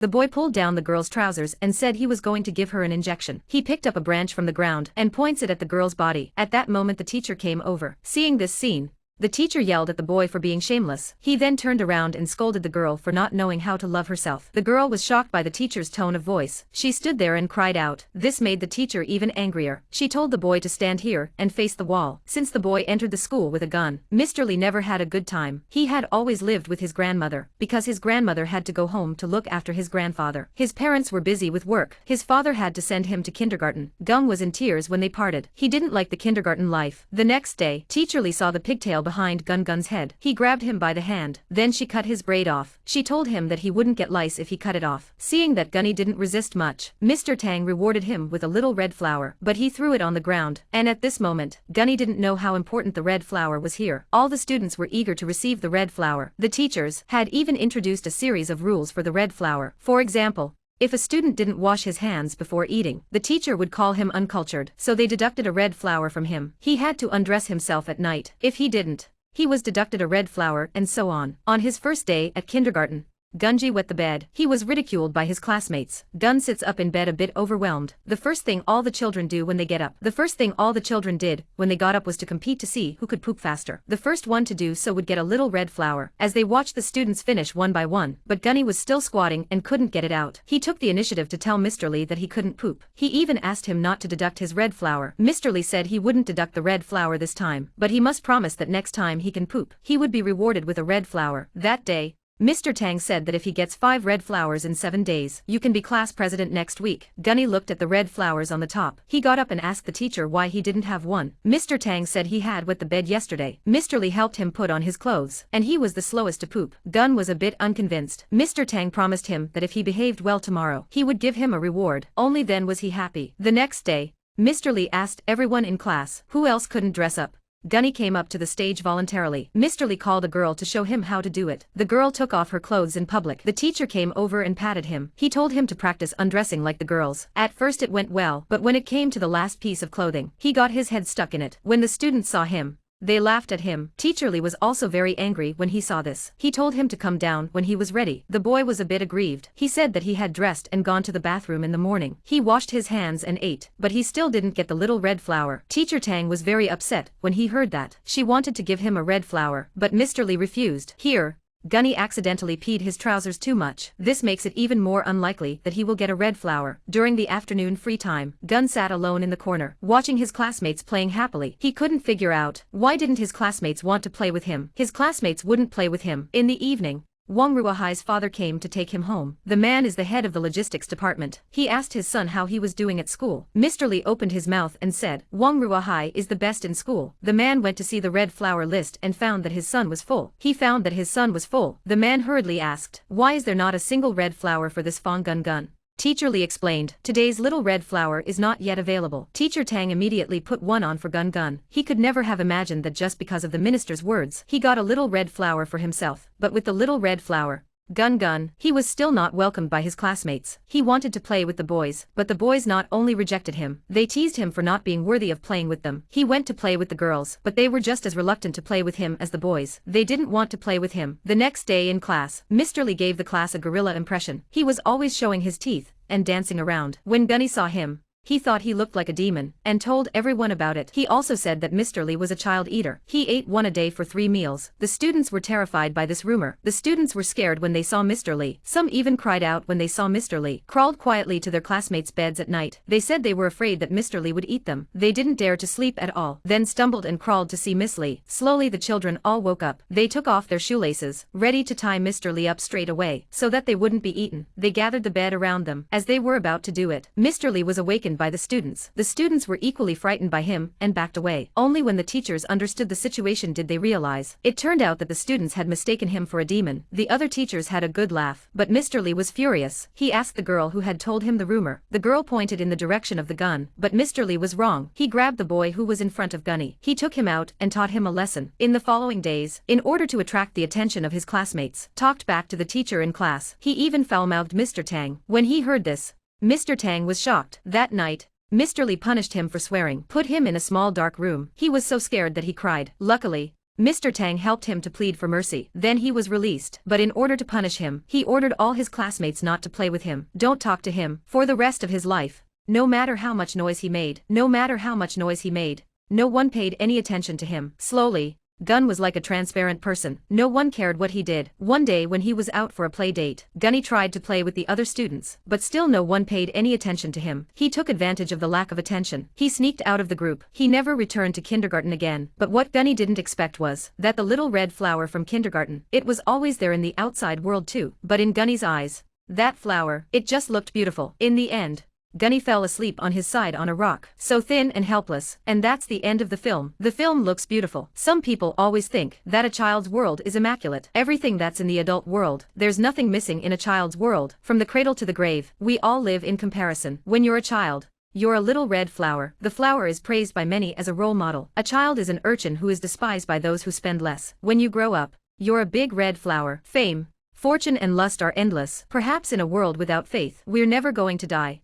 The boy pulled down the girl's trousers and said he was going to give her an injection. He picked up a branch from the ground and points it at the girl's body. At that moment the teacher came over. Seeing this scene, the teacher yelled at the boy for being shameless. He then turned around and scolded the girl for not knowing how to love herself. The girl was shocked by the teacher's tone of voice. She stood there and cried out. This made the teacher even angrier. She told the boy to stand here and face the wall. Since the boy entered the school with a gun, Mr. Lee never had a good time. He had always lived with his grandmother, because his grandmother had to go home to look after his grandfather. His parents were busy with work. His father had to send him to kindergarten. Gung was in tears when they parted. He didn't like the kindergarten life. The next day, Teacher Lee saw the pigtail behind Gun's head. He grabbed him by the hand. Then she cut his braid off. She told him that he wouldn't get lice if he cut it off. Seeing that Gunny didn't resist much, Mr. Tang rewarded him with a little red flower, but he threw it on the ground. And at this moment, Gunny didn't know how important the red flower was here. All the students were eager to receive the red flower. The teachers had even introduced a series of rules for the red flower. For example, if a student didn't wash his hands before eating, the teacher would call him uncultured, so they deducted a red flower from him. He had to undress himself at night. If he didn't, he was deducted a red flower, and so on. On his first day at kindergarten, Gunji wet the bed. He was ridiculed by his classmates. Gun sits up in bed a bit overwhelmed. The first thing all the children do when they get up. The first thing all the children did when they got up was to compete to see who could poop faster. The first one to do so would get a little red flower. As they watched the students finish one by one, but Gunny was still squatting and couldn't get it out. He took the initiative to tell Mr. Lee that he couldn't poop. He even asked him not to deduct his red flower. Mr. Lee said he wouldn't deduct the red flower this time, but he must promise that next time he can poop, he would be rewarded with a red flower. That day, Mr. Tang said that if he gets 5 red flowers in 7 days, you can be class president next week. Gunny looked at the red flowers on the top. He got up and asked the teacher why he didn't have one. Mr. Tang said he had wet the bed yesterday. Mr. Lee helped him put on his clothes, and he was the slowest to poop. Gun was a bit unconvinced. Mr. Tang promised him that if he behaved well tomorrow, he would give him a reward. Only then was he happy. The next day, Mr. Lee asked everyone in class who else couldn't dress up. Gunny came up to the stage voluntarily. Mr. Lee called a girl to show him how to do it. The girl took off her clothes in public. The teacher came over and patted him. He told him to practice undressing like the girls. At first it went well, but when it came to the last piece of clothing, he got his head stuck in it. When the students saw him, they laughed at him. Teacher Lee was also very angry when he saw this. He told him to come down when he was ready. The boy was a bit aggrieved. He said that he had dressed and gone to the bathroom in the morning. He washed his hands and ate, but he still didn't get the little red flower. Teacher Tang was very upset when he heard that. She wanted to give him a red flower, but Mr. Lee refused. Here, Gunny accidentally peed his trousers too much. This makes it even more unlikely that he will get a red flower. During the afternoon free time, Gun sat alone in the corner, watching his classmates playing happily. He couldn't figure out why didn't his classmates want to play with him. His classmates wouldn't play with him. In the evening, Wang Ruohai's father came to take him home. The man is the head of the logistics department. He asked his son how he was doing at school. Mr. Lee opened his mouth and said, Wang Ruohai is the best in school. The man went to see the red flower list and found that his son was full. He found that his son was full. The man hurriedly asked, why is there not a single red flower for this Fong Gun Gun? Teacher Lee explained, today's little red flower is not yet available. Teacher Tang immediately put one on for Gun Gun. He could never have imagined that just because of the minister's words, he got a little red flower for himself. But with the little red flower, Gun Gun, he was still not welcomed by his classmates. He wanted to play with the boys, but the boys not only rejected him, they teased him for not being worthy of playing with them. He went to play with the girls, but they were just as reluctant to play with him as the boys. They didn't want to play with him. The next day in class, Mr. Lee gave the class a gorilla impression. He was always showing his teeth and dancing around. When Gunny saw him, he thought he looked like a demon, and told everyone about it. He also said that Mr. Lee was a child eater. He ate one a day for 3 meals. The students were terrified by this rumor. The students were scared when they saw Mr. Lee. Some even cried out when they saw Mr. Lee. Crawled quietly to their classmates' beds at night. They said they were afraid that Mr. Lee would eat them. They didn't dare to sleep at all. Then stumbled and crawled to see Miss Lee. Slowly the children all woke up. They took off their shoelaces, ready to tie Mr. Lee up straight away, so that they wouldn't be eaten. They gathered the bed around them. As they were about to do it, Mr. Lee was awakened by the students. The students were equally frightened by him and backed away. Only when the teachers understood the situation did they realize. It turned out that the students had mistaken him for a demon. The other teachers had a good laugh, but Mr. Lee was furious. He asked the girl who had told him the rumor. The girl pointed in the direction of the gun, but Mr. Lee was wrong. He grabbed the boy who was in front of Gunny. He took him out and taught him a lesson. In the following days, in order to attract the attention of his classmates, talked back to the teacher in class. He even foul-mouthed Mr. Tang. When he heard this, Mr. Tang was shocked. That night, Mr. Lee punished him for swearing, put him in a small dark room. He was so scared that he cried. Luckily, Mr. Tang helped him to plead for mercy. Then he was released. But in order to punish him, he ordered all his classmates not to play with him, don't talk to him, for the rest of his life. No matter how much noise he made, no one paid any attention to him. Slowly, Gun was like a transparent person. No one cared what he did. One day when he was out for a play date, Gunny tried to play with the other students, but still no one paid any attention to him. He took advantage of the lack of attention. He sneaked out of the group. He never returned to kindergarten again. But what Gunny didn't expect was that the little red flower from kindergarten, it was always there in the outside world too. But in Gunny's eyes, that flower, it just looked beautiful. In the end, Gunny fell asleep on his side on a rock, so thin and helpless, and that's the end of the film. The film looks beautiful. Some people always think that a child's world is immaculate. Everything that's in the adult world, there's nothing missing in a child's world. From the cradle to the grave, we all live in comparison. When you're a child, you're a little red flower. The flower is praised by many as a role model. A child is an urchin who is despised by those who spend less. When you grow up, you're a big red flower. Fame, fortune and lust are endless. Perhaps in a world without faith, we're never going to die.